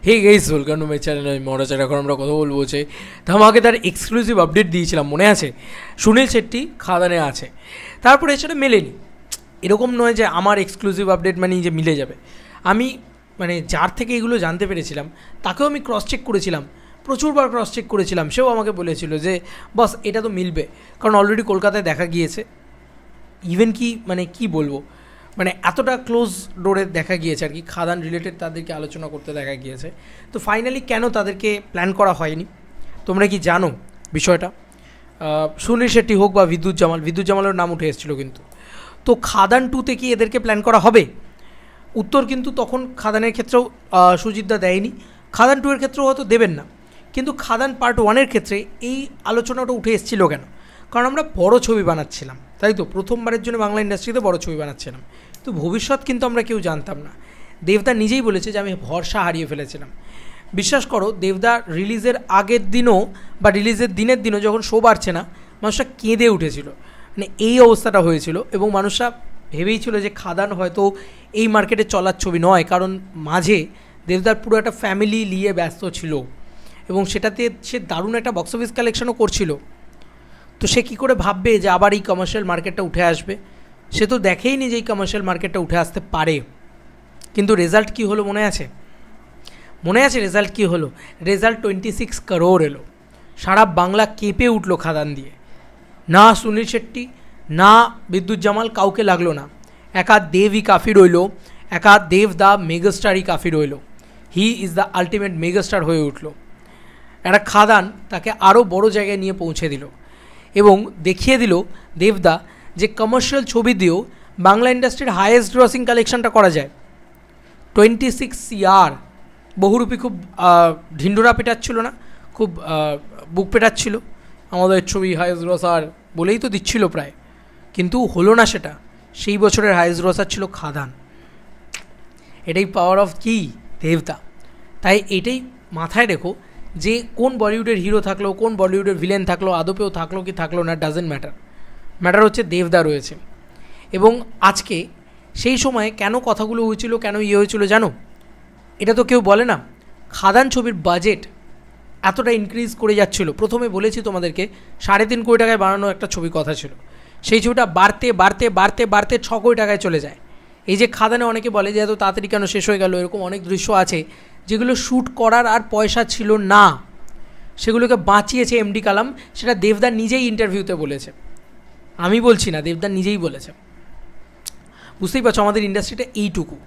Hey guys, welcome to my channel. আমি মহারাজার। এখন আমরা কথা বলবো যে ধামাকেদার এক্সক্লুসিভ আপডেট দিয়েছিলাম, মনে আছে? সুনীল শেট্টি খাদানে আছে, তারপরে সেটা মেলেনি। এরকম নয় যে আমার এক্সক্লুসিভ আপডেট মানেই যে মিলে যাবে। আমি যার থেকে এগুলো জানতে পেরেছিলাম তাকেও আমি ক্রস চেক করেছিলাম, প্রচুরবার ক্রস চেক করেছিলাম। সেও আমাকে বলেছিল যে বস এটা তো মিলবে, কারণ অলরেডি কলকাতায় দেখা গিয়েছে। ইভেন কি বলবো, এতটা ক্লোজ ডোরে দেখা গিয়েছে আর কি, খাদান রিলেটেড তাদেরকে আলোচনা করতে দেখা গিয়েছে। তো ফাইনালি কেন তাদেরকে প্ল্যান করা হয়নি, তোমরা কি জানো বিষয়টা? সুনীল শেট্টি হোক বা বিদ্যুৎ জামালের নাম উঠে এসেছিলো, কিন্তু তো খাদান 2-তে কি এদেরকে প্ল্যান করা হবে? উত্তর কিন্তু তখন খাদানের ক্ষেত্রেও সুজিতদা দেয়নি, খাদান 2-এর ক্ষেত্রেও হয়তো দেবেন না, কিন্তু খাদান পার্ট 1-এর ক্ষেত্রে এই আলোচনাটা উঠে এসেছিল কেন? কারণ আমরা বড় ছবি বানাচ্ছিলাম, তাই তো প্রথমবারের জন্য বাংলা ইন্ডাস্ট্রিতে বড় ছবি বানাচ্ছিলাম। তো ভবিষ্যৎ কিন্তু আমরা কেউ জানতাম না। দেবদা নিজেই বলেছে যে আমি ভরসা হারিয়ে ফেলেছিলাম। বিশ্বাস করো, দেবদা রিলিজের আগের দিনও বা রিলিজের দিনের দিনও যখন শো বাড়ছে না, মানুষরা কেঁদে উঠেছিল। এই অবস্থাটা হয়েছিল এবং মানুষরা ভেবেই ছিল যে খাদান হয়তো এই মার্কেটে চলার ছবি নয়, কারণ মাঝে দেবদার পুরো একটা ফ্যামিলি নিয়ে ব্যস্ত ছিল এবং সেটাতে সে দারুণ একটা বক্স অফিস কালেকশনও করছিল। তো সে কী করে ভাববে যে আবার এই কমার্শিয়াল মার্কেটটা উঠে আসবে? সে তো দেখেই নি যে এই কমার্শিয়াল মার্কেটটা উঠে আসতে পারে। কিন্তু রেজাল্ট কী হলো মনে আছে? রেজাল্ট কী হলো? রেজাল্ট 26 করোড় এলো। সারা বাংলা কেঁপে উঠলো খাদান দিয়ে। না সুনীল শেট্টি না বিদ্যুৎ জামাল কাউকে লাগলো না, একা দেবই কাফি রইল, একা দেব দ্য মেগাস্টারই কাফি রইল। He is the ultimate megastar হয়ে উঠল। একটা খাদান তাকে আরও বড় জায়গায় নিয়ে পৌঁছে দিল এবং দেখিয়ে দিল দেবদা যে কমার্শিয়াল ছবি দিয়েও বাংলা ইন্ডাস্ট্রির হাইয়েস্ট গ্রসিং কালেকশনটা করা যায়। 26 CR। বহুরূপী খুব ঢিন্ডোরা পেটাচ্ছিল না, খুব বুক পেটাচ্ছিল, আমাদের ছবি হাইয়েস্ট গ্রসার বলেই তো দিচ্ছিল প্রায়, কিন্তু হলো না সেটা। সেই বছরের হাইয়েস্ট গ্রসার ছিল খাদান। এটাই পাওয়ার অফ কি দেবদা। তাই এটাই মাথায় রেখো যে কোন বলিউডের হিরো থাকলো, কোন বলিউডের ভিলেন থাকলো, আদপেও থাকলো কি থাকলো না, ডাজেন্ট ম্যাটার হচ্ছে দেবদা রয়েছে। এবং আজকে সেই সময়ে কেন কথাগুলো হয়েছিল, কেন হয়েছিল জানো? এটা তো কেউ বলে না। খাদান ছবির বাজেট এতটা ইনক্রিজ করে যাচ্ছিল, প্রথমে বলেছি তোমাদেরকে 3.5 কোটি টাকায় বানানো একটা ছবি কথা ছিল, সেই ছবিটা বাড়তে বাড়তে বাড়তে বাড়তে 6 কোটি টাকায় চলে যায়। এই যে খাদানে অনেকে বলে যে এত তাড়াতাড়ি কেন শেষ হয়ে গেল, এরকম অনেক দৃশ্য আছে যেগুলো শ্যুট করার আর পয়সা ছিল না, সেগুলোকে বাঁচিয়েছে এমডি কালাম। সেটা দেবদা নিজেই ইন্টারভিউতে বলেছে, আমি বলছি না, দেবদা নিজেই বলেছে। বুঝতেই পারছো আমাদের ইন্ডাস্ট্রিটা এইটুকু।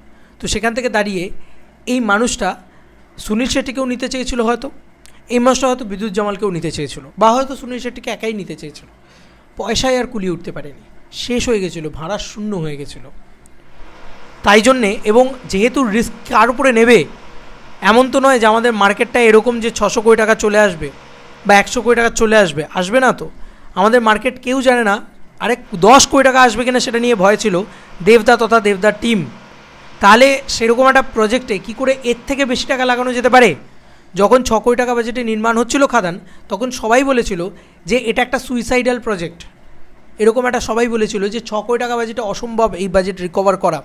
তো সেখান থেকে দাঁড়িয়ে এই মানুষটা সুনীল শেট্টিকেও নিতে চেয়েছিল, হয়তো এই মানুষটা হয়তো বিদ্যুৎ জামালকেও নিতে চেয়েছিল, বা হয়তো সুনীল শেট্টিকে একাই নিতে চেয়েছিল। পয়সায় আর কুলিয়ে উঠতে পারেনি, শেষ হয়ে গেছিলো, ভাড়া শূন্য হয়ে গেছিলো। তাই জন্যে, এবং যেহেতু রিস্ক কার উপরে নেবে, এমন তো নয় যে আমাদের মার্কেটটা এরকম যে 600 কোটি টাকা চলে আসবে বা 100 কোটি টাকা চলে আসবে, আসবে না তো। আমাদের মার্কেট কেউ জানে না, আরে 10 কোটি টাকা আসবে কিনা সেটা নিয়ে ভয় ছিল দেবদা তথা দেবদার টিম। তাহলে সেরকম একটা প্রজেক্টে কী করে এর থেকে বেশি টাকা লাগানো যেতে পারে? যখন 6 কোটি টাকা বাজেটে নির্মাণ হচ্ছিল খাদান, তখন সবাই বলেছিল যে এটা একটা সুইসাইডাল প্রজেক্ট। এরকম একটা সবাই বলেছিল যে 6 কোটি টাকা বাজেটে অসম্ভব এই বাজেট রিকভার করা।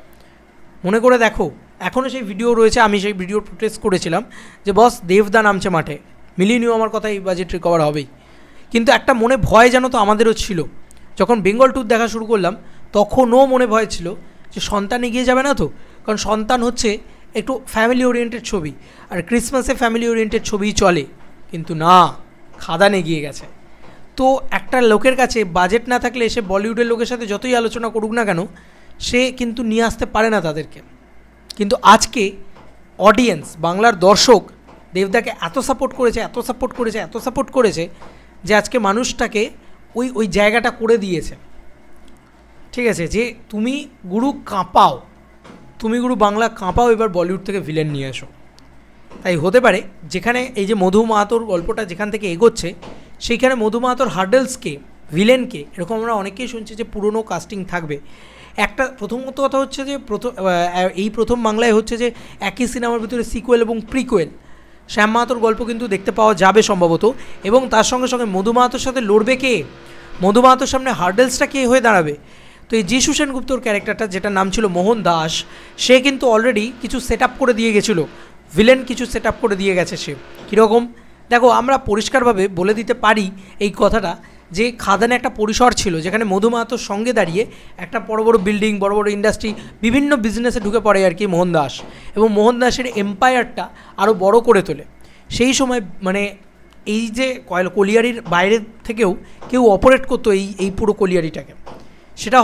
মনে করে দেখো, এখনও সেই ভিডিও রয়েছে, আমি সেই ভিডিওর প্রোটেস্ট করেছিলাম যে বস দেবদা নামছে মাঠে, মিলিয়ে নিও আমার কথা, এই বাজেট রিকভার হবেই। কিন্তু একটা মনে ভয় জানো তো আমাদেরও ছিল। যখন বেঙ্গল ট্যুর দেখা শুরু করলাম তখনও মনে ভয় ছিল যে সন্তান এগিয়ে যাবে না তো, কারণ সন্তান হচ্ছে একটু ফ্যামিলি ওরিয়েন্টেড ছবি, আর ক্রিসমাসে ফ্যামিলি ওরিয়েন্টেড ছবিই চলে। কিন্তু না, খাদান এগিয়ে গেছে। তো একটা লোকের কাছে বাজেট না থাকলে সে বলিউডের লোকের সাথে যতই আলোচনা করুক না কেন, সে কিন্তু নিয়ে আসতে পারে না তাদেরকে। কিন্তু আজকে অডিয়েন্স, বাংলার দর্শক দেবদাকে এত সাপোর্ট করেছে যে আজকে মানুষটাকে ওই জায়গাটা করে দিয়েছে। ঠিক আছে, যে তুমি গুরু বাংলা কাঁপাও, এবার বলিউড থেকে ভিলেন নিয়ে এসো। তাই হতে পারে যেখানে এই যে মধু মাহাতোর গল্পটা যেখান থেকে এগোচ্ছে, সেইখানে মধু মাহাতোর হার্ডেলসকে, ভিলেনকে, এরকম আমরা অনেকেই শুনছি যে পুরনো কাস্টিং থাকবে। একটা প্রথমত কথা হচ্ছে যে প্রথম বাংলায় হচ্ছে যে একই সিনেমার ভিতরে সিকুয়েল এবং প্রিকুয়েল। শ্যাম মাহাতোর গল্প কিন্তু দেখতে পাওয়া যাবে সম্ভবত, এবং তার সঙ্গে সঙ্গে মধু মাহাতোর সাথে লড়বে কে? মধু মাহাতোর সামনে হার্ডেলসটা কে হয়ে দাঁড়াবে? তো এই যিশু সেনগুপ্তর ক্যারেক্টারটা, যেটার নাম ছিল মোহন দাস, সে কিন্তু অলরেডি কিছু সেট আপ করে দিয়ে গেছিলো ভিলেন কিছু সেট আপ করে দিয়ে গেছে সে। কীরকম দেখো, আমরা পরিষ্কারভাবে বলে দিতে পারি এই কথাটা যে খাদানে একটা পরিসর ছিল যেখানে মধু মাহাতোর সঙ্গে দাঁড়িয়ে একটা বড় বড় বিল্ডিং, বড় বড় ইন্ডাস্ট্রি, বিভিন্ন বিজনেসে ঢুকে পড়ে আর কি মোহনদাস, এবং মোহনদাসের এম্পায়ারটা আরও বড় করে তোলে। সেই সময় মানে এই যে কলিয়ারির বাইরে থেকেও কেউ অপারেট করতো এই পুরো কলিয়ারিটাকে, সেটা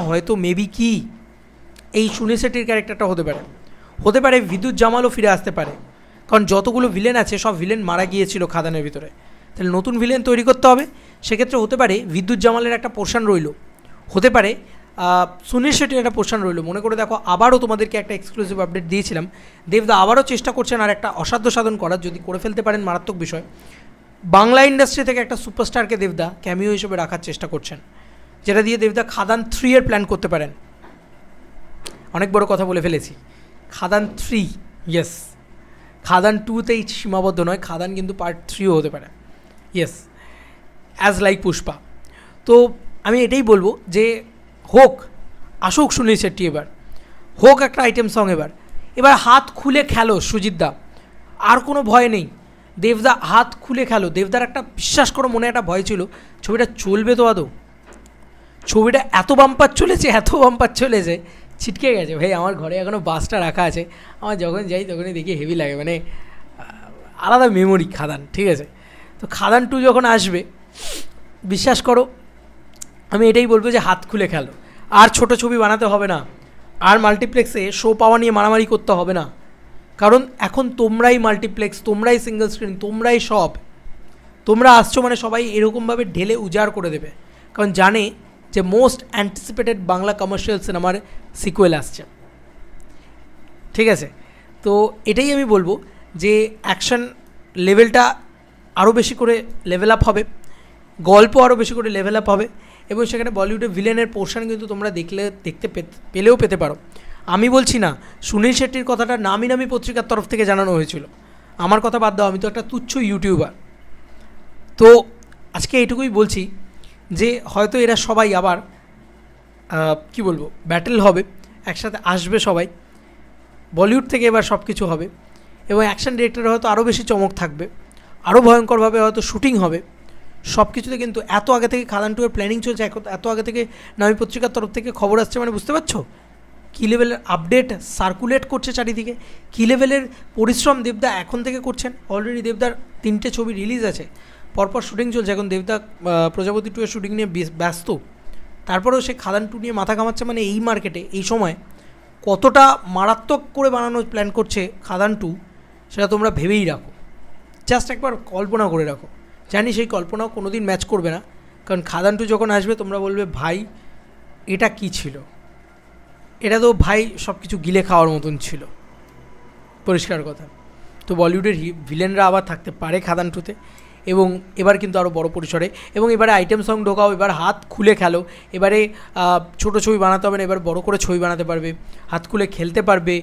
হয়তো মেবি কি এই সুনীল শেট্টির ক্যারেক্টারটা হতে পারে বিদ্যুৎ জামালও ফিরে আসতে পারে, কারণ যতগুলো ভিলেন আছে সব ভিলেন মারা গিয়েছিল খাদানের ভিতরে, তাহলে নতুন ভিলেন তৈরি করতে হবে। সেক্ষেত্রে হতে পারে বিদ্যুৎ জামালের একটা পোর্শন রইল, হতে পারে সুনীল শেট্টির একটা পোর্শন রইল। মনে করে দেখো, আবারও তোমাদেরকে একটা এক্সক্লুসিভ আপডেট দিয়েছিলাম, দেবদা আবারও চেষ্টা করছেন আর একটা অসাধ্য সাধন করার, যদি করে ফেলতে পারেন মারাত্মক বিষয়। বাংলা ইন্ডাস্ট্রি থেকে একটা সুপারস্টারকে দেবদা ক্যামিও হিসেবে রাখার চেষ্টা করছেন, যেটা দিয়ে দেবদা খাদান 3 এর প্ল্যান করতে পারেন। অনেক বড় কথা বলে ফেলেছি, খাদান 3, ইয়েস, খাদান 2তেই সীমাবদ্ধ নয়, খাদান কিন্তু পার্ট 3ও হতে পারে, ইয়েস, অ্যাজ লাইক পুষ্পা। তো আমি এটাই বলবো যে আসুক সুনীল শেট্টি, এবার হোক একটা আইটেম সং, এবার হাত খুলে খেলো সুজিতদা, আর কোনো ভয় নেই। দেবদা হাত খুলে খেলো, দেবদার একটা বিশ্বাস করো মনে একটা ভয় ছিল ছবিটা চলবে তো আদৌ, ছবিটা এত বাম্পার চলেছে ছিটকে গেছে ভাই। আমার ঘরে এখনও বাসটা রাখা আছে, আমার যখন যাই তখনই দেখি হেভি লাগে, মানে আলাদা মেমোরি খাদান, ঠিক আছে। তো খাদান 2 যখন আসবে, বিশ্বাস করো আমি এটাই বলবো যে হাত খুলে খেলো, আর ছোট ছবি বানাতে হবে না, আর মাল্টিপ্লেক্সে শো পাওয়া নিয়ে মারামারি করতে হবে না, কারণ এখন তোমরাই মাল্টিপ্লেক্স, তোমরাই সিঙ্গেল স্ক্রিন, তোমরাই সব, তোমরা আসছো মানে সবাই এরকমভাবে ঢেলে উজাড় করে দেবে, কারণ জানে যে মোস্ট অ্যান্টিসিপেটেড বাংলা কমার্শিয়াল সিনেমার সিকুয়েল আসছে, ঠিক আছে। তো এটাই আমি বলবো যে অ্যাকশন লেভেলটা আরও বেশি করে লেভেল আপ হবে, গল্প আরও বেশি করে লেভেল আপ হবে, এবং সেখানে বলিউডের ভিলেনের পোর্শন কিন্তু তোমরা দেখতে পেলেও পেতে পারো। আমি বলছি না, সুনীল শেট্টির কথাটা নামি পত্রিকার তরফ থেকে জানানো হয়েছিল, আমার কথা বাদ দাও, আমি তো একটা তুচ্ছ ইউটিউবার। তো আজকে এইটুকুই বলছি যে হয়তো এরা সবাই আবার কি বলবো ব্যাটেল হবে, একসাথে আসবে সবাই, বলিউড থেকে এবার সব কিছু হবে, এবং অ্যাকশন ডিরেক্টর হয়তো আরও বেশি চমক থাকবে, আরও ভয়ঙ্করভাবে হয়তো শুটিং হবে, সব কিছুতে কিন্তু এত আগে থেকে খাদান 2 এর প্ল্যানিং চলছে, এত আগে থেকে নামি পত্রিকার তরফ থেকে খবর আসছে, মানে বুঝতে পারছো কী লেভেলের আপডেট সার্কুলেট করছে চারিদিকে, কী লেভেলের পরিশ্রম দেবদা এখন থেকে করছেন। অলরেডি দেবদার 3টে ছবি রিলিজ আছে, পরপর শুটিং চলছে, এখন দেবদা প্রজাপতি 2 এর শুটিং নিয়ে ব্যস্ত, তারপরেও সে খাদান 2 নিয়ে মাথা কামাচ্ছে, মানে এই মার্কেটে এই সময় কতটা মারাত্মক করে বানানোর প্ল্যান করছে খাদান 2, সেটা তোমরা ভেবেই রাখো, জাস্ট একবার কল্পনা করে রাখো। জানি সেই কল্পনাও কোনো দিন ম্যাচ করবে না, কারণ খাদান 2 যখন আসবে তোমরা বলবে ভাই এটা কি ছিল, এটা তো ভাই সব কিছু গিলে খাওয়ার মতন ছিল, পরিষ্কার কথা। তো বলিউডের ভিলেনরা আবার থাকতে পারে খাদান 2তে, এবং এবার কিন্তু আরও বড় পরিসরে, এবং এবারে আইটেম সং ঢোকাও, এবার হাত খুলে খেলো, এবারে ছোটো ছবি বানাতে হবে না, এবার বড় করে ছবি বানাতে পারবে, হাত খুলে খেলতে পারবে,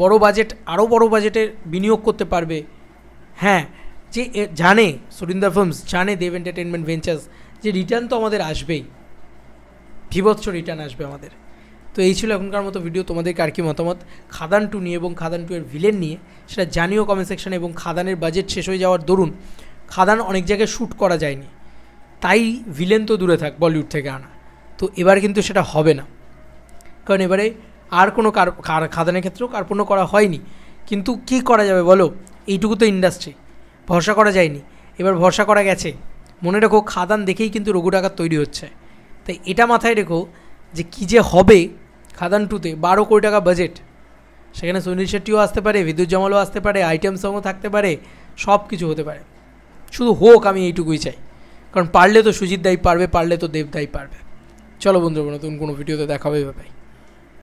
বড় বাজেট আরও বড় বাজেটে বিনিয়োগ করতে পারবে। হ্যাঁ, যে জানে সুরিন্দর ফিল্মস, জানে দেব এন্টারটেনমেন্ট ভেঞ্চার্স, যে রিটার্ন তো আমাদের আসবেই, বিভৎস রিটার্ন আসবে আমাদের। তো এই ছিল এখনকার মতো ভিডিও, তোমাদেরকে আর কি মতামত খাদান 2 নিয়ে এবং খাদান 2 এর ভিলেন নিয়ে সেটা জানিও কমেন্ট সেকশনে। এবং খাদানের বাজেট শেষ হয়ে যাওয়ার দরুন খাদান অনেক জায়গায় শ্যুট করা যায়নি, তাই ভিলেন তো দূরে থাক বলিউড থেকে আনা, তো এবার কিন্তু সেটা হবে না, কারণ এবারে আর কোনো খাদানের ক্ষেত্রেও কার্পণ্য করা হয়নি, কিন্তু কি করা যাবে বলো, এইটুকু তো ইন্ডাস্ট্রি, ভরসা করা যায়নি, এবার ভরসা করা গেছে। মনে রেখো খাদান দেখেই কিন্তু রঘু ডাকাত তৈরি হচ্ছে, তাই এটা মাথায় রেখো যে কী যে হবে খাদান 2তে। 12 কোটি টাকা বাজেট, সেখানে সুনীল শেট্টিও আসতে পারে, বিদ্যুৎ জামালও আসতে পারে, আইটেম সংও থাকতে পারে, সব কিছু হতে পারে, শুধু হোক, আমি এইটুকুই চাই, কারণ পারলে তো সুজিত দাই পারবে, পারলে তো দেব দাই পারবে। চলো বন্ধুরা, নতুন কোনো ভিডিওতে দেখা হবে ভাই।